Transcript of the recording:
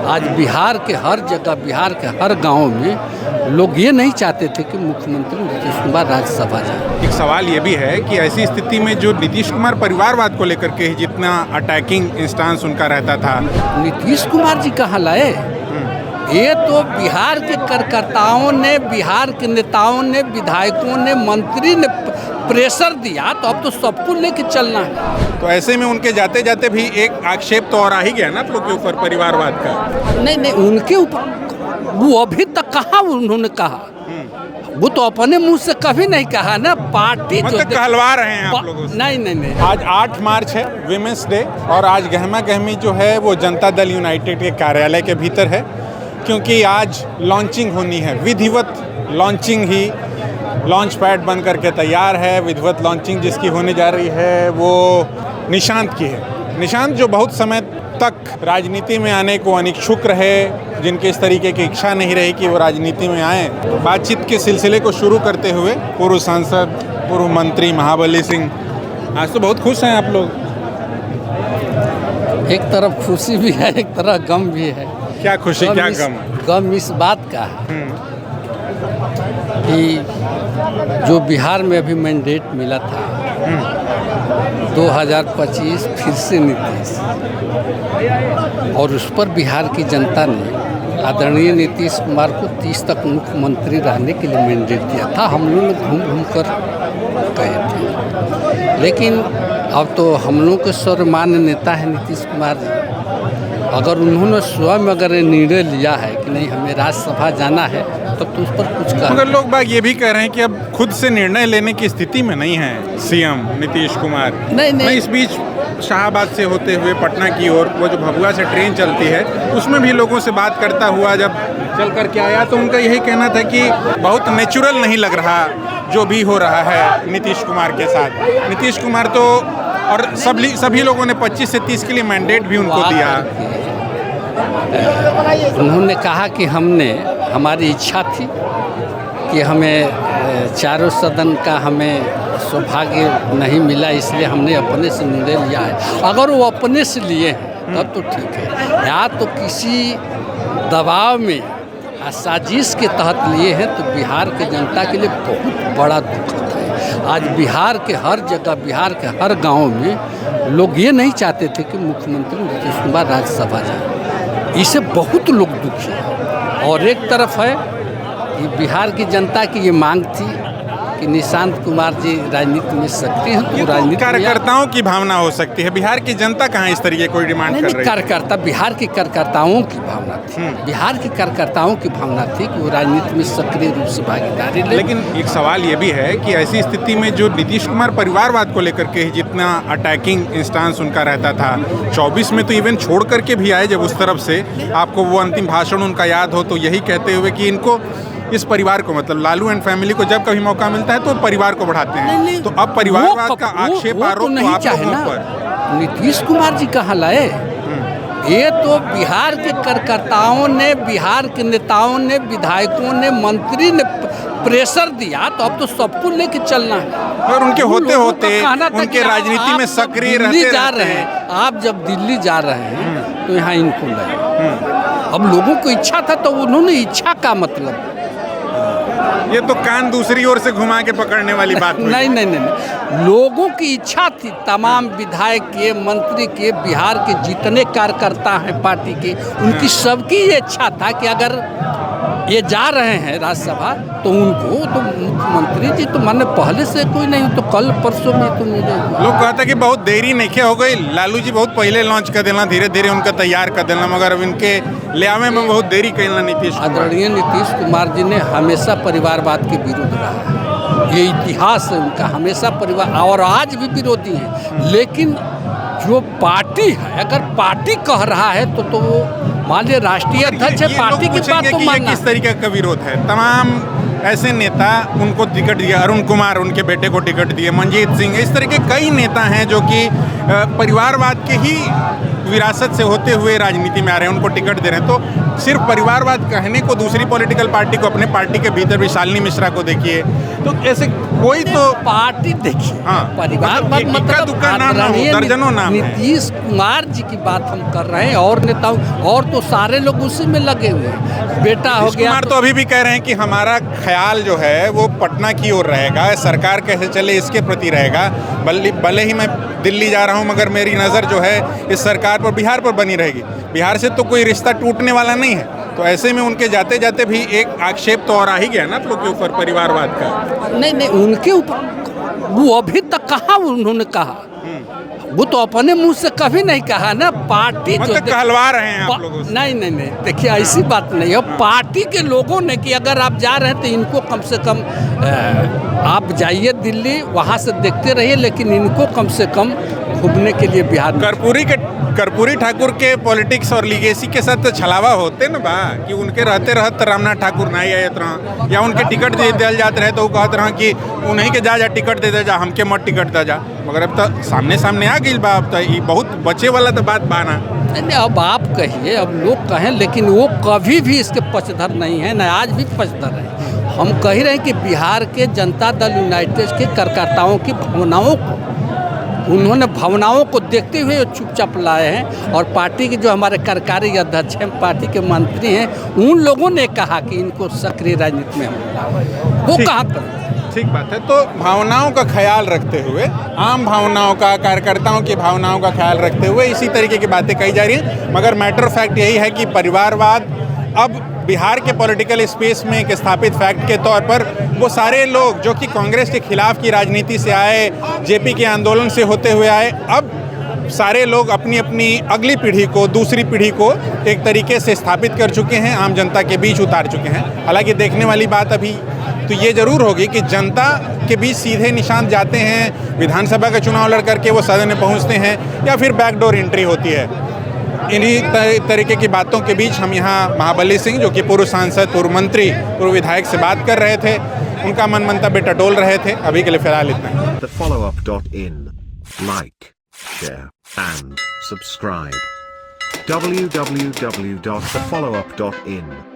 आज बिहार के हर जगह, बिहार के हर गांव में लोग ये नहीं चाहते थे कि मुख्यमंत्री नीतीश कुमार राज्यसभा जाए। एक सवाल ये भी है कि ऐसी स्थिति में जो नीतीश कुमार परिवारवाद को लेकर के जितना अटैकिंग इंस्टांस उनका रहता था, नीतीश कुमार जी कहाँ लाए? ये तो बिहार के कार्यकर्ताओं ने, बिहार के नेताओं ने, विधायकों ने, मंत्री ने प्रेशर दिया, तो अब तो सबको लेके चलना है। तो ऐसे में उनके जाते जाते भी एक आक्षेप तो और आ ही गया ना आप लोग के ऊपर परिवारवाद का। नहीं, उनके ऊपर वो अभी तक कहाँ उन्होंने कहा, वो तो अपने मुंह से कभी नहीं कहा ना। पार्टी जो मतलब कहलवा रहे हैं आप लोगों से। नहीं। आज 8 मार्च है, विमेंस डे, और आज गहमा गहमी जो है वो जनता दल यूनाइटेड के कार्यालय के भीतर है, क्योंकि आज लॉन्चिंग होनी है। विधिवत लॉन्चिंग ही लॉन्च पैड बन करके तैयार है। विधिवत लॉन्चिंग जिसकी होने जा रही है वो निशांत की है। निशांत जो बहुत समय तक राजनीति में आने को अनिच्छुक रहे, जिनके इस तरीके की इच्छा नहीं रही कि वो राजनीति में आए, बातचीत के सिलसिले को शुरू करते हुए पूर्व सांसद, पूर्व मंत्री महाबली सिंह, आज तो बहुत खुश हैं आप लोग। एक तरफ खुशी भी है, एक तरफ गम भी है। क्या खुशी क्या गम? गम इस बात का है कि जो बिहार में अभी मैंडेट मिला था 2025 फिर से नीतीश, और उस पर बिहार की जनता ने आदरणीय नीतीश कुमार को 30 तक मुख्यमंत्री रहने के लिए मैंडेट दिया था। हम लोग घूम कर गए थे, लेकिन अब तो हम लोग के सर्वमान्य नेता है नीतीश कुमार जी। अगर उन्होंने स्वयं अगर निर्णय लिया है कि नहीं हमें राज्यसभा जाना है, तब तो उस पर कुछ कहा। मगर लोग बाग ये भी कह रहे हैं कि अब खुद से निर्णय लेने की स्थिति में नहीं है सीएम नीतीश कुमार। नहीं। इस बीच शाहबाद से होते हुए पटना की ओर वो जो भभुआ से ट्रेन चलती है, उसमें भी लोगों से बात करता हुआ जब चल कर के आया, तो उनका यही कहना था कि बहुत नेचुरल नहीं लग रहा जो भी हो रहा है नीतीश कुमार के साथ। नीतीश कुमार तो, और सभी लोगों ने 25 से 30 के लिए मैंडेट भी उनको दिया। उन्होंने कहा कि हमारी इच्छा थी कि हमें चारों सदन का हमें सौभाग्य नहीं मिला, इसलिए हमने अपने से निर्णय लिया है। अगर वो अपने से लिए हैं तब तो ठीक है, या तो किसी दबाव में साजिश के तहत लिए हैं, तो बिहार के जनता के लिए बहुत बड़ा दुखद है। आज बिहार के हर जगह, बिहार के हर गांव में लोग ये नहीं चाहते थे कि मुख्यमंत्री नीतीश कुमार राज्यसभा जाए। इससे बहुत लोग दुखी हैं। और एक तरफ है कि बिहार की जनता की ये मांग थी कि निशांत कुमार जी राजनीति में सक्रिय हैं, तो राजनीति कार्यकर्ताओं की भावना हो सकती है। बिहार की जनता कहाँ इस तरीके कोई डिमांड कर रही है? कार्यकर्ता, बिहार के कार्यकर्ताओं की भावना थी। बिहार के कार्यकर्ताओं की भावना थी कि वो राजनीति में सक्रिय रूप से भागीदारी ले। लेकिन एक सवाल ये भी है कि ऐसी स्थिति में जो नीतीश कुमार परिवारवाद को लेकर के जितना अटैकिंग इंस्टांस उनका रहता था, 24 में तो इवेंट छोड़ करके भी आए जब उस तरफ से, आपको वो अंतिम भाषण उनका याद हो, तो यही कहते हुए कि इनको, इस परिवार को, मतलब लालू एंड फैमिली को जब कभी मौका मिलता है तो परिवार को बढ़ाते हैं। तो अब परिवारवाद का आक्षेप, आरोप तो आप लोगों पर। नीतीश कुमार जी कहाँ लाए? ये तो बिहार के कार्यकर्ताओं ने, बिहार के नेताओं ने, विधायकों ने, मंत्री ने प्रेशर दिया, तो अब तो सबको लेके चलना है। और उनके होते होते उनके राजनीति में सक्रिय रहते जा रहे हैं। आप जब दिल्ली जा रहे हैं तो यहाँ इनको लाए। अब लोगों को इच्छा था, तो उन्होंने इच्छा का मतलब, ये तो कान दूसरी ओर से घुमा के पकड़ने वाली बात नहीं। लोगों की इच्छा थी, तमाम विधायक के, मंत्री के, बिहार के जितने कार्यकर्ता हैं पार्टी के, उनकी सबकी ये इच्छा था कि अगर ये जा रहे हैं राज्यसभा तो उनको, तो मुख्यमंत्री जी तो माने पहले से कोई नहीं, तो कल परसों में तो नहीं। लोग कहते कि बहुत देरी नहीं हो गई, लालू जी बहुत पहले लॉन्च कर देना, धीरे धीरे उनका तैयार कर देना, मगर अब इनके ले आवे में बहुत देरी करना नीतीश। आदरणीय नीतीश कुमार जी ने हमेशा परिवारवाद के विरुद्ध रहा है, ये इतिहास है उनका, हमेशा परिवार, और आज भी विरोधी हैं। लेकिन जो पार्टी है, अगर पार्टी कह रहा है तो वो मान लीजिए राष्ट्रीय अध्यक्ष है, पार्टी की बात तो मानना। किस तरीके का विरोध है? तमाम ऐसे नेता, उनको टिकट दिया, अरुण कुमार उनके बेटे को टिकट दिए, मंजीत सिंह, इस तरह के कई नेता हैं जो कि परिवारवाद के ही विरासत से होते हुए राजनीति में आ रहे हैं, उनको टिकट दे रहे हैं। तो सिर्फ परिवारवाद कहने को दूसरी पॉलिटिकल पार्टी को, अपने पार्टी के भीतर भी शालिनी मिश्रा को देखिए, तो ऐसे कोई तो पार्टी देखिए, हाँ, परिवारवाद इक्का मतलब दुक्का नाम ना हो, दर्जनों नाम है। नीतीश कुमार जी की बात हम कर रहे हैं और नेताओं, और तो सारे लोग उसी में लगे हुए हैं। बेटा हो गया कुमार तो अभी भी कह रहे हैं कि हमारा ख्याल जो है वो पटना की ओर रहेगा, सरकार कैसे चले इसके प्रति रहेगा। भले ही मैं दिल्ली जा रहा हूँ मगर मेरी नज़र जो है इस सरकार पर, बिहार पर बनी रहेगी। बिहार से तो कोई रिश्ता टूटने वाला नहीं है। तो ऐसे में उनके जाते जाते भी एक आक्षेप तो और आ ही गया ना आप लोग के ऊपर परिवारवाद का। नहीं, उनके ऊपर वो अभी तक कहाँ उन्होंने कहा, वो तो अपने मुंह से कभी नहीं कहा ना। पार्टी जो कहलवा रहे हैं आप लोगों से। नहीं, देखिए ऐसी बात नहीं है। पार्टी के लोगों ने कि अगर आप जा रहे हैं तो इनको कम से कम आप जाइए दिल्ली, वहाँ से देखते रहिए, लेकिन इनको कम से कम घूमने के लिए बिहार। कर्पूरी ठाकुर के पॉलिटिक्स और लीगेसी के साथ तो छलावा होते ना बा, कि उनके रहते रामनाथ ठाकुर नहीं आयत रहा, या उनके टिकट दे दिया जाते रहे तो वो कहते रहा कि उन्हीं के जा टिकट दे दे जा, हमके मत टिकट दे जा। मगर अब तो सामने आ गई बा, अब तो ये बहुत बचे वाला तो बात बाना। नहीं, अब आप कहिए, अब लोग कहें, लेकिन वो कभी भी इसके पक्षधर नहीं है, न आज भी पक्षधर है। हम कह रहे हैं कि बिहार के जनता दल यूनाइटेड के कार्यकर्ताओं की भावनाओं को देखते हुए चुपचाप लाए हैं। और पार्टी के जो हमारे कार्यकारी अध्यक्ष हैं, पार्टी के मंत्री हैं, उन लोगों ने कहा कि इनको सक्रिय राजनीति में हम वो कहाँ पर। ठीक बात है। तो भावनाओं का ख्याल रखते हुए, आम भावनाओं का, कार्यकर्ताओं की भावनाओं का ख्याल रखते हुए इसी तरीके की बातें कही जा रही हैं। मगर मैटर फैक्ट यही है कि परिवारवाद अब बिहार के पॉलिटिकल स्पेस में एक स्थापित फैक्ट के तौर पर, वो सारे लोग जो कि कांग्रेस के खिलाफ की राजनीति से आए, जेपी के आंदोलन से होते हुए आए, अब सारे लोग अपनी अपनी अगली पीढ़ी को, दूसरी पीढ़ी को एक तरीके से स्थापित कर चुके हैं, आम जनता के बीच उतार चुके हैं। हालांकि देखने वाली बात अभी तो ये जरूर होगी कि जनता के बीच सीधे निशान जाते हैं, विधानसभा का चुनाव लड़ करके वो सदन में पहुंचते हैं, या फिर बैकडोर एंट्री होती है। इन्हीं तरीके की बातों के बीच हम यहाँ महाबली सिंह, जो कि पूर्व सांसद, पूर्व मंत्री, पूर्व विधायक से बात कर रहे थे, उनका मन मंतव्य टटोल रहे थे। अभी के लिए फिलहाल इतना ही। TheFollowUp.in, like, share and subscribe. www.thefollowup.in